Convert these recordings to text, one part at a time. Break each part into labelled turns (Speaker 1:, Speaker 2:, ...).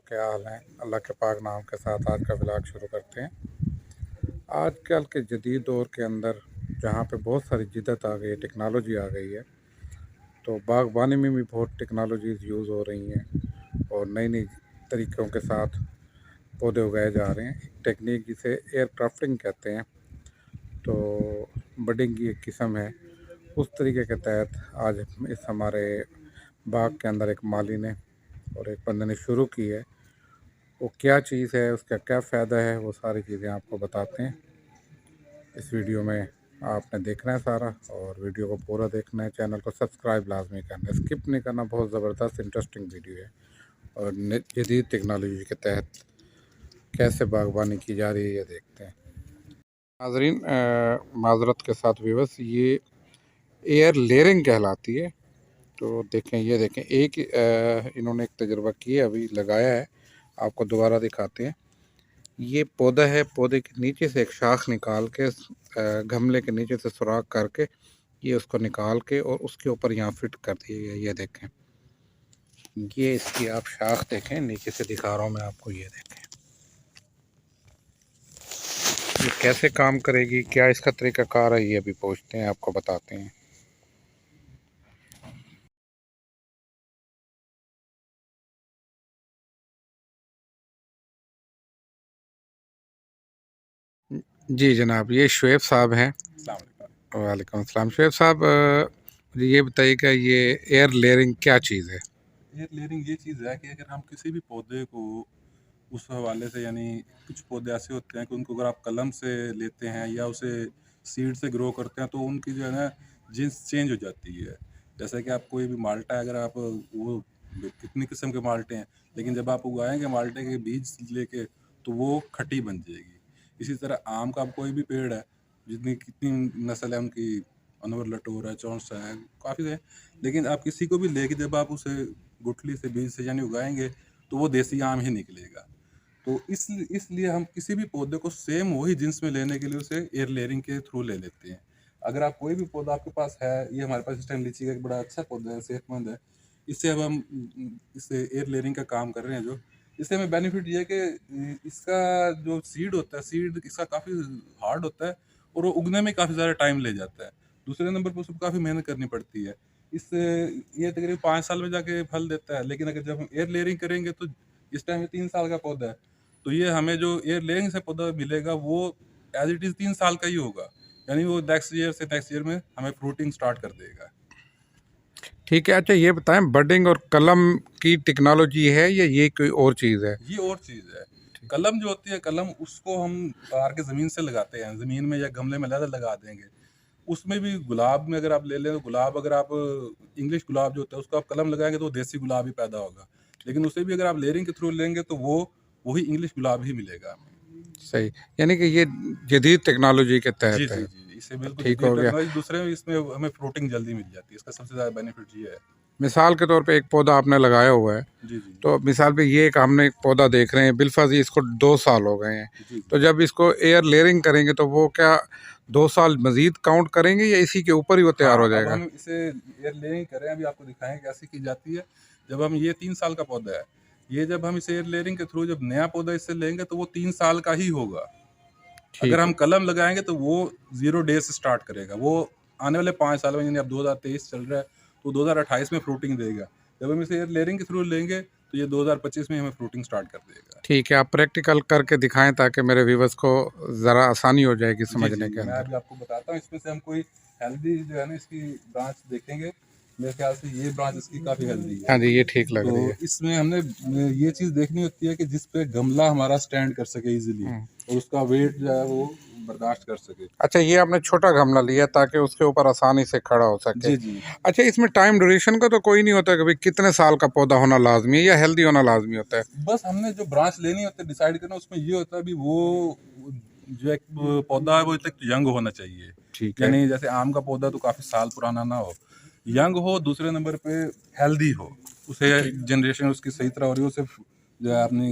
Speaker 1: क्या हाल है। अल्लाह के पाक नाम के साथ आज का व्लॉग शुरू करते हैं। आजकल के जदीद दौर के अंदर जहाँ पे बहुत सारी जिद्दत आ गई है, टेक्नोलॉजी आ गई है, तो बागबानी में भी बहुत टेक्नोलॉजीज़ यूज़ हो रही हैं और नई नई तरीक़ों के साथ पौधे उगाए जा रहे हैं। एक टेक्निक जिसे एयर क्राफ्टिंग कहते हैं, तो बडिंग की एक किस्म है। उस तरीके के तहत आज इस हमारे बाग के अंदर एक माली ने और एक बंदे ने शुरू की है। वो क्या चीज़ है, उसका क्या फ़ायदा है, वो सारी चीज़ें आपको बताते हैं। इस वीडियो में आपने देखना है सारा, और वीडियो को पूरा देखना है। चैनल को सब्सक्राइब लाजमी करना है, स्किप नहीं करना। बहुत ज़बरदस्त इंटरेस्टिंग वीडियो है और जदीद टेक्नोलॉजी के तहत कैसे बागबानी की जा रही है, ये देखते हैं। नाज़रीन, माज़रत के साथ व्यूअर्स, ये एयर लेयरिंग कहलाती है। तो देखें, ये देखें, एक इन्होंने एक तजुर्बा किया, अभी लगाया है, आपको दोबारा दिखाते हैं। ये पौधा है, पौधे के नीचे से एक शाख निकाल के गमले के नीचे से सुराख करके ये उसको निकाल के और उसके ऊपर यहाँ फिट कर दिया गया। ये देखें, ये इसकी आप शाख देखें, नीचे से दिखा रहा हूँ मैं आपको। ये देखें ये कैसे काम करेगी, क्या इसका तरीक़ाकार है, ये अभी पूछते हैं, आपको बताते हैं। जी जनाब, ये शुएब साहब हैं। वालेकुम अस्सलाम। शुएब साहब, मुझे ये बताइएगा, ये एयर लेयरिंग क्या चीज़ है?
Speaker 2: एयर लेयरिंग ये चीज़ है कि अगर हम किसी भी पौधे को उस हवाले से, यानी कुछ पौधे ऐसे होते हैं कि उनको अगर आप कलम से लेते हैं या उसे सीड से ग्रो करते हैं तो उनकी जो है ना जीन्स चेंज हो जाती है। जैसे कि आप कोई भी माल्टा, अगर आप वो कितनी किस्म के माल्टे हैं, लेकिन जब आप उगाएंगे माल्टे के बीज लेके तो वो खट्टी बन जाएगी। इसी तरह आम का कोई भी पेड़ है, जितनी कितनी नस्ल है उनकी, अनवर लटोर है, चौंसा है, काफ़ी है, लेकिन आप किसी को भी लेके जब आप उसे गुठली से, बीज से यानी उगाएंगे तो वो देसी आम ही निकलेगा। तो इसलिए हम किसी भी पौधे को सेम वही जिन्स में लेने के लिए उसे एयर लेयरिंग के थ्रू ले लेते हैं। अगर आप कोई भी पौधा आपके पास है, ये हमारे पास इस टाइम लीची का एक बड़ा अच्छा पौधा है, सेहतमंद है, इससे अब हम इससे एयर लेयरिंग का काम कर रहे हैं। जो इससे हमें बेनिफिट ये है कि इसका जो सीड होता है, सीड इसका काफ़ी हार्ड होता है और वो उगने में काफ़ी ज़्यादा टाइम ले जाता है। दूसरे नंबर पर उसको काफ़ी मेहनत करनी पड़ती है। इससे ये तकरीबन 5 साल में जाके फल देता है, लेकिन अगर जब हम एयर लेयरिंग करेंगे तो इस टाइम ये 3 साल का पौधा है, तो ये हमें जो एयर लेयरिंग से पौधा मिलेगा वो एज़ इट इज़ 3 साल का ही होगा। यानी वो नेक्स्ट ईयर में हमें फ्रूटिंग स्टार्ट कर देगा।
Speaker 1: ठीक है। अच्छा, ये बताएं, बडिंग और कलम की टेक्नोलॉजी है या ये कोई और चीज़ है?
Speaker 2: ये और चीज़ है। कलम जो होती है, कलम उसको हम तार के ज़मीन से लगाते हैं, ज़मीन में या गमले में लगा लगा देंगे। उसमें भी गुलाब में अगर आप ले लें तो गुलाब, अगर आप इंग्लिश गुलाब जो होता है उसको आप कलम लगाएंगे तो वो देसी गुलाब ही पैदा होगा, लेकिन उसे भी अगर आप लेयरिंग के थ्रू लेंगे तो वो वही इंग्लिश गुलाब ही मिलेगा हमें।
Speaker 1: सही, यानी कि ये जदीद टेक्नोलॉजी के
Speaker 2: जी
Speaker 1: तहत
Speaker 2: जी
Speaker 1: है।
Speaker 2: जी, इसे बिल्कुल
Speaker 1: ठीक
Speaker 2: जदीद
Speaker 1: हो गया।
Speaker 2: टेक्नोलॉजी। दूसरे में इसमें हमें फ्रूटिंग जल्दी मिल जाती है, इसका सबसे ज़्यादा बेनिफिट ये है।
Speaker 1: मिसाल के तौर पे एक पौधा आपने लगाया हुआ है,
Speaker 2: जी जी
Speaker 1: तो मिसाल पे ये एक हमने एक पौधा देख रहे हैं, बिलफर्ज इसको 2 साल हो गए हैं,
Speaker 2: जी
Speaker 1: तो
Speaker 2: जी।
Speaker 1: जब इसको एयर लेयरिंग करेंगे तो वो क्या 2 साल मजीद काउंट करेंगे या इसी के ऊपर ही वो तैयार
Speaker 2: हाँ,
Speaker 1: हो
Speaker 2: अब
Speaker 1: जाएगा?
Speaker 2: हम इसे एयर लेयरिंग कर रहे हैं, अभी आपको दिखाएंगे कैसे की जाती है। जब हम, ये 3 साल का पौधा है, ये जब हम इसे एयर लेयरिंग के थ्रू जब नया पौधा इससे लेंगे तो वो 3 साल का ही होगा। अगर
Speaker 1: ठीक
Speaker 2: हम
Speaker 1: है।
Speaker 2: कलम लगाएंगे तो वो 0 डे से स्टार्ट करेगा। वो आने वाले 5 साल में, यानी अब 2023 चल रहा है तो 2028 में फ्रूटिंग देगा। जब हम इसे एयर लेयरिंग के थ्रू लेंगे तो ये 2025 में हमें फ्रूटिंग स्टार्ट कर देगा।
Speaker 1: ठीक है, आप प्रैक्टिकल करके दिखाएं ताकि मेरे व्यूवर्स को ज़रा आसानी हो जाएगी
Speaker 2: जी जी,
Speaker 1: समझने के
Speaker 2: मैं
Speaker 1: अंदर।
Speaker 2: अभी आपको बताता हूँ। इसमें से हम कोई हेल्दी जो है ना इसकी ब्रांच देखेंगे। मेरे ख्याल से ये ब्रांच इसकी काफ़ी हेल्दी है।
Speaker 1: हाँ जी, ये ठीक लग
Speaker 2: तो
Speaker 1: रही है।
Speaker 2: इसमें हमने ये चीज़ देखनी होती है कि जिस पे गमला हमारा स्टैंड कर सके इजीली, और उसका वेट जो है वो बर्दाश्त कर सके।
Speaker 1: अच्छा, ये आपने छोटा गमला लिया ताकि उसके ऊपर आसानी से खड़ा हो सके।
Speaker 2: जी जी।
Speaker 1: अच्छा, इसमें टाइम ड्यूरेशन का तो कोई नहीं होता कि भाई कितने साल का पौधा होना लाजमी है या हेल्दी होना लाजमी होता है?
Speaker 2: बस हमने जो ब्रांच लेनी होती है, डिसाइड करना, उसमें ये होता है भी वो जो एक पौधा है वो तक यंग होना चाहिए।
Speaker 1: ठीक है।
Speaker 2: यानी जैसे आम का पौधा तो काफ़ी साल पुराना ना हो, यंग हो, दूसरे नंबर पे हेल्दी हो, उसे जनरेशन उसकी सही तरह हो रही हो, उसे जो है अपनी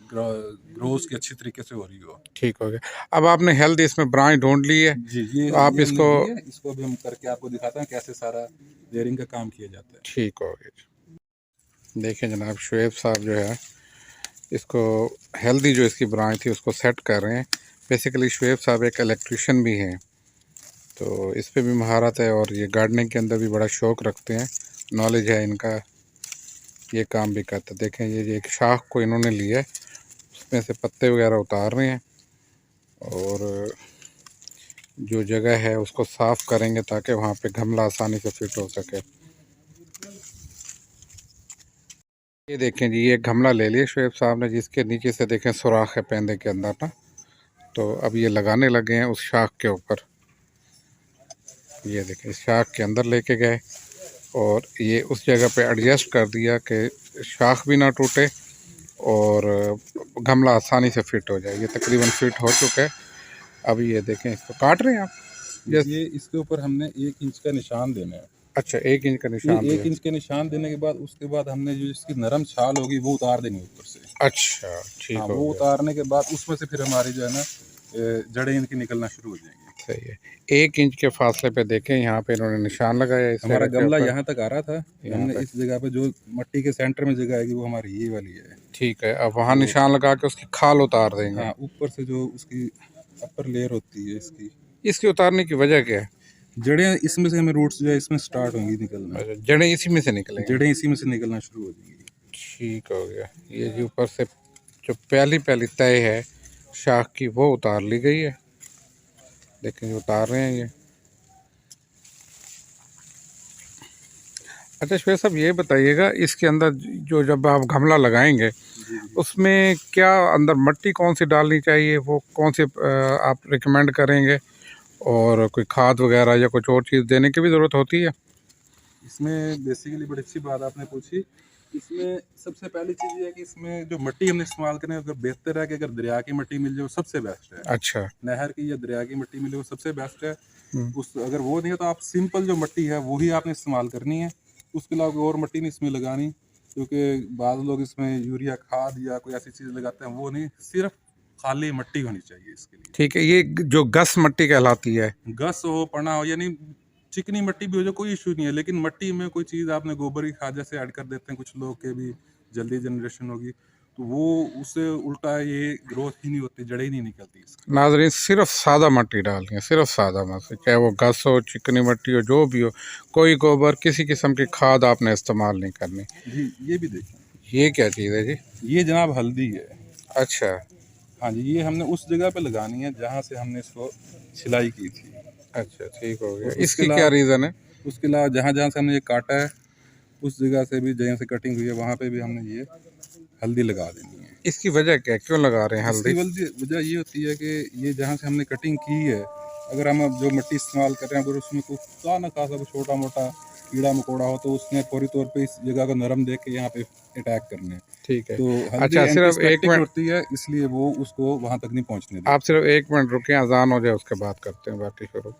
Speaker 2: ग्रो उसकी अच्छी तरीके से हो रही हो।
Speaker 1: ठीक हो गया। अब आपने हेल्दी इसमें ब्रांच ढूंढ ली है,
Speaker 2: जी, ये
Speaker 1: तो आप
Speaker 2: ये हमने
Speaker 1: इसको।
Speaker 2: ली है, इसको अभी हम करके आपको दिखाते हैं कैसे सारा लेयरिंग का काम किया जाता है।
Speaker 1: ठीक हो गया। देखिए जनाब, शुएब साहब जो है इसको हेल्दी जो इसकी ब्रांच थी उसको सेट कर रहे हैं। बेसिकली शुएब साहब एक इलेक्ट्रिशियन भी हैं, तो इस पे भी महारत है और ये गार्डनिंग के अंदर भी बड़ा शौक़ रखते हैं, नॉलेज है इनका, ये काम भी करते हैं। देखें ये एक शाख को इन्होंने लिया है, उसमें से पत्ते वगैरह उतार रहे हैं और जो जगह है उसको साफ़ करेंगे ताकि वहाँ पे गमला आसानी से फिट हो सके। ये देखें जी, ये गमला ले लिया शुएब साहब ने, जिसके नीचे से देखें सुराख है पेंदे के अंदर ना, तो अब ये लगाने लगे हैं उस शाख के ऊपर। ये देखें इस शाख के अंदर लेके गए और ये उस जगह पे एडजस्ट कर दिया कि शाख भी ना टूटे और गमला आसानी से फिट हो जाए। ये तकरीबन फिट हो चुका है। अब ये देखें, इसको काट रहे हैं आप?
Speaker 2: ये इसके ऊपर हमने 1 इंच का निशान देना है।
Speaker 1: अच्छा, 1 इंच का निशान
Speaker 2: ये 1
Speaker 1: दिया।
Speaker 2: इंच के निशान देने के बाद उसके बाद हमने जो इसकी नरम छाल होगी वो उतार देनी है ऊपर से।
Speaker 1: अच्छा, ठीक
Speaker 2: हाँ,
Speaker 1: हो
Speaker 2: वो
Speaker 1: गया।
Speaker 2: उतारने के बाद उसमें से फिर हमारी जो है ना जड़ें इनकी निकलना शुरू हो जाएंगी।
Speaker 1: सही है। 1 इंच के फासले पे देखें, यहाँ पे इन्होंने निशान लगाया है। इस
Speaker 2: हमारा
Speaker 1: जगह के
Speaker 2: गमला
Speaker 1: ऊपर
Speaker 2: यहाँ तक आ रहा था, हमने इस जगह पे जो मट्टी के सेंटर में जगह आएगी वो हमारी ये वाली है।
Speaker 1: ठीक है, अब वहाँ निशान लगा के उसकी खाल उतार देंगे।
Speaker 2: हाँ, ऊपर से जो उसकी अपर लेयर होती है
Speaker 1: इसकी उतारने की वजह क्या है?
Speaker 2: जड़ें इसमें से हमें रूट्स जो है इसमें स्टार्ट होंगी निकलना।
Speaker 1: अच्छा, जड़ें इसी में से निकलेंगी।
Speaker 2: जड़ें इसी में से निकलना शुरू हो जाएंगी।
Speaker 1: ठीक हो गया। ये जी ऊपर से जो पहली तय है शाख की वो उतार ली गई है। देखें जो उतार रहे हैं ये। अच्छा शुएब साहब, ये बताइएगा इसके अंदर जो जब आप गमला लगाएंगे उसमें क्या अंदर मट्टी कौन सी डालनी चाहिए, वो कौन सी आप रिकमेंड करेंगे, और कोई खाद वगैरह या कुछ और चीज़ देने की भी ज़रूरत होती है?
Speaker 2: इसमें बेसिकली बड़ी अच्छी बात आपने पूछी। इसमें सबसे पहली चीज़ ये है कि इसमें जो मिट्टी हमने इस्तेमाल करें अगर बेहतर है कि अगर दरिया की मिट्टी मिल जाए वो सबसे बेस्ट है।
Speaker 1: अच्छा।
Speaker 2: नहर की या दरिया की मिट्टी मिले वो सबसे बेस्ट है।
Speaker 1: हम्म।
Speaker 2: उस अगर वो नहीं है तो आप सिंपल जो मिट्टी है वही आपने इस्तेमाल करनी है। उसके अलावा कोई और मिट्टी नहीं इसमें लगानी, क्योंकि बाद लोग इसमें यूरिया खाद या कोई ऐसी चीज़ लगाते हैं, वो नहीं, सिर्फ खाली मिट्टी होनी चाहिए इसके लिए।
Speaker 1: ठीक है, ये जो गस मिट्टी कहलाती है?
Speaker 2: गस हो, पना हो, यानी चिकनी मिट्टी भी हो जाए कोई इशू नहीं है, लेकिन मिट्टी में कोई चीज़ आपने गोबर की खाद जैसे ऐड कर देते हैं कुछ लोग के भी जल्दी जनरेशन होगी, तो वो उससे उल्टा ये ग्रोथ ही नहीं होती, जड़ें ही नहीं निकलती इसकी।
Speaker 1: नाज़रीन, सिर्फ सादा मिट्टी डालनी है, सिर्फ सादा मिट्टी, चाहे वो घास हो, चिकनी मिट्टी हो, जो भी हो, कोई गोबर, किसी किस्म की खाद आपने इस्तेमाल नहीं करनी।
Speaker 2: जी, ये भी देखें,
Speaker 1: ये क्या चीज़ है जी?
Speaker 2: ये जनाब हल्दी है।
Speaker 1: अच्छा।
Speaker 2: हाँ जी, ये हमने उस जगह पे लगानी है जहाँ से हमने इसको सिलाई की थी।
Speaker 1: अच्छा, ठीक हो गया।
Speaker 2: उसके
Speaker 1: इसकी क्या रीज़न है?
Speaker 2: उसके अलावा जहाँ जहाँ से हमने ये काटा है उस जगह से भी जहाँ से कटिंग हुई है वहाँ पे भी हमने ये हल्दी लगा देनी है।
Speaker 1: इसकी वजह क्या है, क्यों लगा रहे हैं हल्दी?
Speaker 2: इसकी वजह ये होती है कि ये जहाँ से हमने कटिंग की है, अगर हम अब जो मिट्टी इस्तेमाल कर रहे हैं अगर उसमें कुछ ना खासा कुछ छोटा मोटा कीड़ा मकोड़ा हो तो उसने फौरी तौर पे इस जगह को नरम देख के यहाँ पे अटैक करने हैं।
Speaker 1: ठीक है।
Speaker 2: तो हल्दी
Speaker 1: अच्छा, सिर्फ 1
Speaker 2: एंटीसेप्टिक
Speaker 1: मिनट,
Speaker 2: होती है, इसलिए वो उसको वहाँ तक नहीं पहुँचने देती।
Speaker 1: आप सिर्फ 1 मिनट रुकिए, अजान हो जाए उसके बाद करते हैं बाकी शुरू।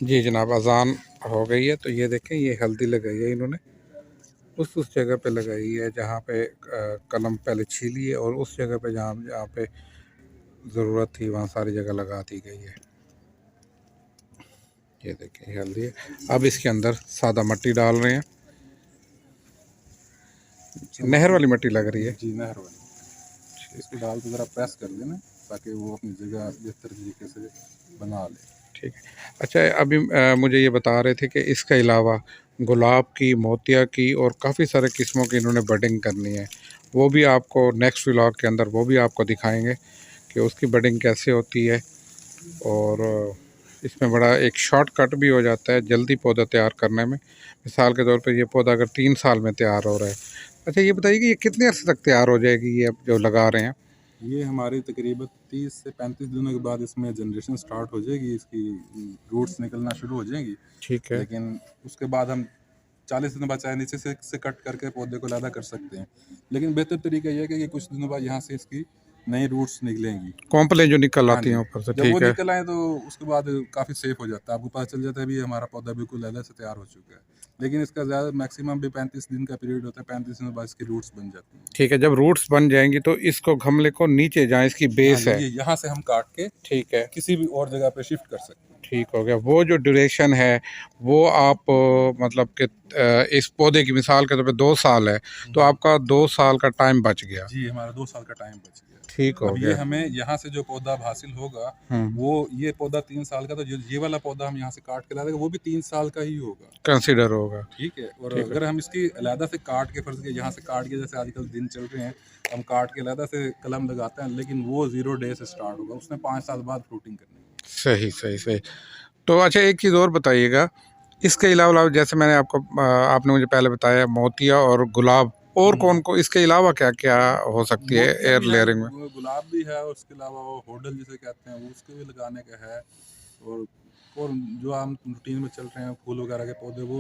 Speaker 1: जी जनाब, अजान हो गई है। तो ये देखें, ये हल्दी लगाई है इन्होंने, उस जगह पे लगाई है जहाँ पे कलम पहले छीली है, और उस जगह पे जहाँ जहाँ पे ज़रूरत थी वहाँ सारी जगह लगा दी गई है। ये देखिए हल्दी है। अब इसके अंदर सादा मिट्टी डाल रहे हैं। नहर वाली मिट्टी लग रही है
Speaker 2: जी, नहर वाली। इसको डाल के ज़रा प्रेस कर लेना ताकि वो अपनी जगह बेहतर तरीके से बना ले।
Speaker 1: ठीक है। अच्छा, अभी मुझे ये बता रहे थे कि इसके अलावा गुलाब की, मोतिया की और काफ़ी सारे किस्मों की इन्होंने बडिंग करनी है। वो भी आपको नेक्स्ट व्लॉग के अंदर वो भी आपको दिखाएंगे कि उसकी बडिंग कैसे होती है। और इसमें बड़ा एक शॉर्टकट भी हो जाता है जल्दी पौधा तैयार करने में। मिसाल के तौर पे ये पौधा अगर 3 साल में तैयार हो रहा है। अच्छा, ये बताइए कि ये कितने अर्से तक तैयार हो जाएगी, ये जो लगा रहे हैं?
Speaker 2: ये हमारी तकरीबन 30 से 35 दिनों के बाद इसमें जनरेशन स्टार्ट हो जाएगी, इसकी रूट्स निकलना शुरू हो जाएंगी।
Speaker 1: ठीक है।
Speaker 2: लेकिन उसके बाद हम 40 दिनों बाद चाहे नीचे से कट करके पौधे को अलग कर सकते हैं, लेकिन बेहतर तरीका यह है कि ये कुछ दिनों बाद यहाँ से इसकी नई रूट्स निकलेंगी,
Speaker 1: कॉम्प्लेन जो निकल
Speaker 2: हाँ
Speaker 1: आती हैं
Speaker 2: जी।
Speaker 1: ऊपर से।
Speaker 2: जब वो
Speaker 1: ठीक है।
Speaker 2: निकल आए तो उसके बाद काफ़ी सेफ हो जाता है, आपको पता चल जाता है भी हमारा पौधा बिल्कुल अलग से तैयार हो चुका है। लेकिन इसका ज़्यादा मैक्सिमम भी 35 दिन का पीरियड होता है, 35 दिन बाद इसकी रूट्स बन जाती हैं।
Speaker 1: ठीक है, जब रूट्स बन जाएंगी तो इसको गमले को नीचे जहाँ इसकी बेस
Speaker 2: हाँ
Speaker 1: है,
Speaker 2: जी, ये यहाँ से हम काट के
Speaker 1: ठीक है,
Speaker 2: किसी भी और जगह पे शिफ्ट कर सकते हैं।
Speaker 1: ठीक हो गया। वो जो ड्यूरेशन है वो आप मतलब कि इस पौधे की मिसाल के तौर पे 2 साल है, तो आपका 2 साल का टाइम बच गया।
Speaker 2: जी, हमारा 2 साल का टाइम बच गया।
Speaker 1: ठीक हो
Speaker 2: अब ये
Speaker 1: गया।
Speaker 2: हमें यहाँ से जो पौधा हासिल होगा, वो ये पौधा 3 साल का, तो जो ये वाला पौधा हम यहाँ से काट के ला देंगे वो भी 3 साल का ही होगा।
Speaker 1: कंसीडर होगा।
Speaker 2: ठीक है। और
Speaker 1: ठीक है।
Speaker 2: अगर हम इसकी अलहदा से काट के, फर्ज के यहाँ से काट के, जैसे आजकल दिन चल रहे हैं, हम काट के अलहदा से कलम लगाते हैं, लेकिन वो 0 डे से स्टार्ट होगा, उसने 5 साल बाद फ्रूटिंग करनी है।
Speaker 1: सही सही सही। तो अच्छा, एक चीज़ और बताइएगा, इसके अलावा जैसे मैंने आपको आपने मुझे पहले बताया मोतिया और गुलाब, और कौन को इसके अलावा क्या क्या हो सकती है
Speaker 2: मोतिया
Speaker 1: एयर
Speaker 2: भी है,
Speaker 1: लेयरिंग में?
Speaker 2: गुलाब भी है, और उसके अलावा वो होडल जिसे कहते हैं वो उसके भी लगाने का है। और जो हम रूटीन में चल रहे हैं फूल वगैरह के पौधे, वो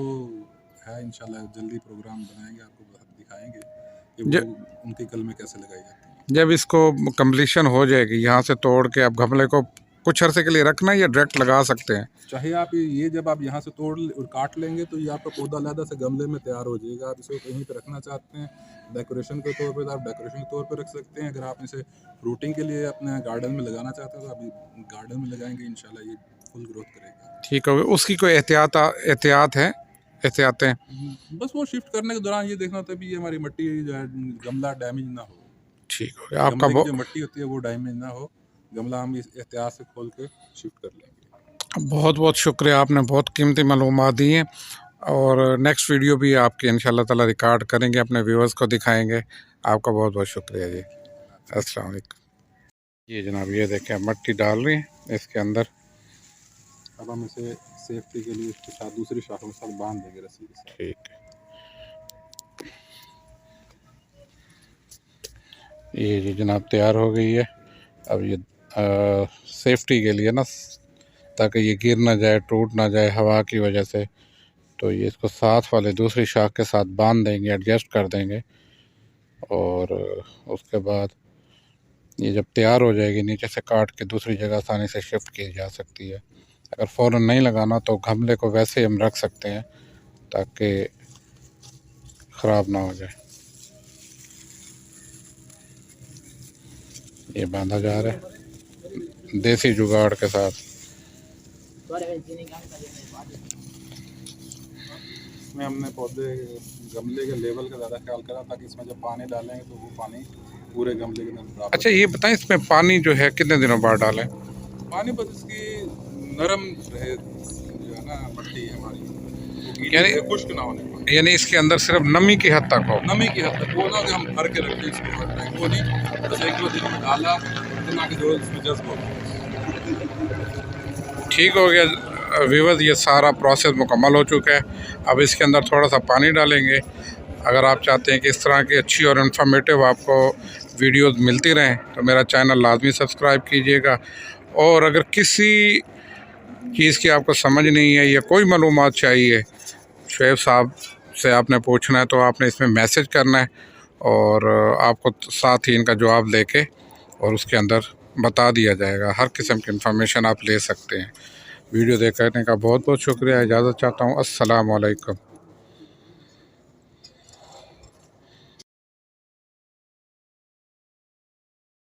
Speaker 2: है इंशाल्लाह जल्दी प्रोग्राम बनाएंगे, आपको दिखाएंगे कि वो उनकी कलमें कैसे लगाई जाती हैं।
Speaker 1: जब इसको कंप्लीशन हो जाएगी, यहाँ से तोड़ के आप गमले को कुछ अरसे के लिए रखना या डायरेक्ट लगा सकते हैं?
Speaker 2: चाहे आप ये जब आप यहाँ से तोड़ और काट लेंगे तो ये आपका पौधा अलग से गमले में तैयार हो जाएगा। आप इसे कहीं पे रखना चाहते हैं डेकोरेशन के तौर पे, तो आप डेकोरेशन के तौर पे रख सकते हैं। अगर आप इसे फ्रूटिंग के लिए अपने गार्डन में लगाना चाहते हैं तो आप गार्डन में लगाएंगे, इंशाल्लाह ये फुल ग्रोथ करेगा।
Speaker 1: ठीक है। उसकी कोई एहतियात है, एहतियातें?
Speaker 2: बस वो शिफ्ट करने के दौरान ये देखना होता है भी ये हमारी मिट्टी जो है गमला डैमेज ना हो।
Speaker 1: ठीक हो गया आपका।
Speaker 2: गमले की जो मिट्टी होती है वो डैमेज ना हो, गमला हम इस एहतियात से खोल के शिफ्ट कर लेंगे।
Speaker 1: बहुत बहुत शुक्रिया, आपने बहुत कीमती मालूमात दी हैं, और नेक्स्ट वीडियो भी आपकी इंशाल्लाह ताला रिकॉर्ड करेंगे, अपने व्यूअर्स को दिखाएंगे। आपका बहुत बहुत शुक्रिया जी। अस्सलाम वालेकुम। ये जनाब, ये देखें मिट्टी डाल रही है इसके अंदर।
Speaker 2: अब हम इसे सेफ्टी के लिए इसके साथ दूसरी शाखों के साथ बांध देंगे रस्सी के साथ।
Speaker 1: ठीक है। ये जी जनाब तैयार हो गई है। अब ये सेफ्टी के लिए ना, ताकि ये गिर ना जाए, टूट ना जाए हवा की वजह से, तो ये इसको साथ वाले दूसरी शाख के साथ बांध देंगे, एडजस्ट कर देंगे, और उसके बाद ये जब तैयार हो जाएगी नीचे से काट के दूसरी जगह आसानी से शिफ्ट की जा सकती है। अगर फ़ौरन नहीं लगाना तो गमले को वैसे ही हम रख सकते हैं ताकि ख़राब ना हो जाए। ये बांधा जा रहा है देसी जुगाड़ के साथ।
Speaker 2: इसमें हमने पौधे गमले के लेवल का ज़्यादा ख्याल करा ताकि इसमें जब पानी डालेंगे तो वो पानी पूरे गमले के अंदर बराबर।
Speaker 1: अच्छा, ये बताएं इसमें पानी जो है कितने दिनों बाद डालें?
Speaker 2: पानी बस इसकी नरम रहे, जो है ना मिट्टी हमारी
Speaker 1: यानी
Speaker 2: खुश्क ना होने पाए।
Speaker 1: यानी इसके अंदर सिर्फ नमी की हद तक हो?
Speaker 2: नमी की हद तक, वो ना कि हम भर के रखें इसको हर टाइम, वो नहीं, बस 1-2 दिन में डाला इतना कि जो इसमें जज्ब हो।
Speaker 1: ठीक हो गया व्यूअर्स, ये सारा प्रोसेस मुकम्मल हो चुका है। अब इसके अंदर थोड़ा सा पानी डालेंगे। अगर आप चाहते हैं कि इस तरह की अच्छी और इन्फॉर्मेटिव आपको वीडियोस मिलती रहें तो मेरा चैनल लाजमी सब्सक्राइब कीजिएगा। और अगर किसी चीज़ की आपको समझ नहीं है या कोई मालूमात चाहिए, शुएब साहब से आपने पूछना है, तो आपने इसमें मैसेज करना है और आपको साथ ही इनका जवाब लेके और उसके अंदर बता दिया जाएगा। हर किस्म की इन्फॉर्मेशन आप ले सकते हैं। वीडियो देखने का बहुत बहुत शुक्रिया। इजाज़त चाहता हूँ। अस्सलाम वालेकुम।